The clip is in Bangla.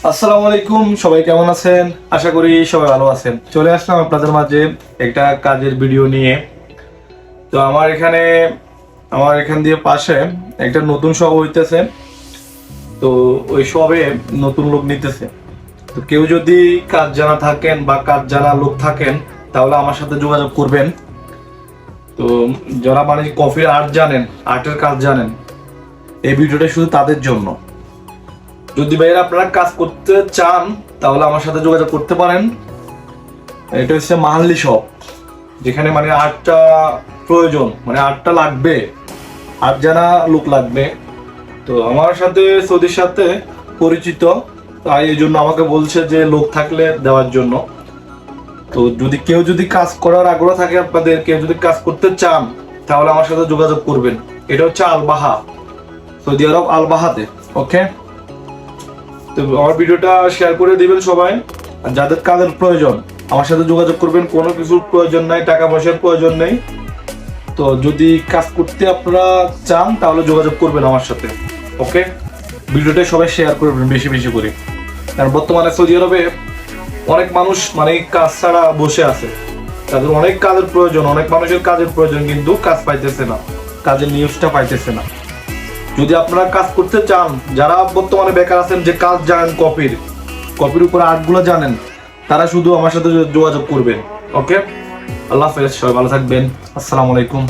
আসসালামু আলাইকুম, সবাই কেমন আছেন? আশা করি সবাই ভালো আছেন। চলে আসলাম আপনাদের মাঝে একটা কাজের ভিডিও নিয়ে। তো আমার এখান দিয়ে পাশে একটা নতুন শপ হইতেছে। তো ওই শপে নতুন লোক নিতেছে। তো কেউ যদি কাজ জানা থাকেন বা কাজ জানা লোক থাকেন তাহলে আমার সাথে যোগাযোগ করবেন। তো যারা মানে কফির আর্ট জানেন, আর্টের কাজ জানেন, এই ভিডিওটা শুধু তাদের জন্য। যদি ভাইয়েরা আপনারা কাজ করতে চান তাহলে আমার সাথে যোগাযোগ করতে পারেন। এটা হচ্ছে মাহাল্লি শপ, যেখানে মানে আটটা প্রয়োজন, মানে আটটা লাগবে, আট জানা লোক লাগবে। তো আমার সাথে সৌদির সাথে পরিচিত, তাই এই জন্য আমাকে বলছে যে লোক থাকলে দেওয়ার জন্য। তো যদি কাজ করার আগ্রহ থাকে, আপনাদের কেউ যদি কাজ করতে চান তাহলে আমার সাথে যোগাযোগ করবেন। এটা হচ্ছে আলবাহা, সৌদি আরব আলবাহাতে। ওকে, তো আমার ভিডিওটা শেয়ার করে দিবেন সবাই। আর যাদের কাজের প্রয়োজন আমার সাথে যোগাযোগ করবেন। কোনো কিছুর প্রয়োজন নাই, টাকা পয়সার প্রয়োজন নেই। তো যদি কাজ করতে আপনারা চান তাহলে যোগাযোগ করবেন আমার সাথে। ওকে, ভিডিওটা সবাই শেয়ার করবেন বেশি বেশি করে। কারণ বর্তমানে সৌদি আরবে অনেক মানুষ মানে কাজ ছাড়া বসে আছে। তাদের অনেক কাজের প্রয়োজন, অনেক মানুষের কাজের প্রয়োজন, কিন্তু কাজ পাইতেছে না, কাজের নিউজটা পাইতেছে না। যদি আপনারা কাজ করতে চান, যারা বর্তমানে বেকার আছেন, যে কাজ জানেন, কপির উপর আর্টগুলো জানেন, তারা শুধু আমার সাথে যোগাযোগ করবেন। ওকে, আল্লাহ হাফেজ, সবাই ভালো থাকবেন। আসসালামু আলাইকুম।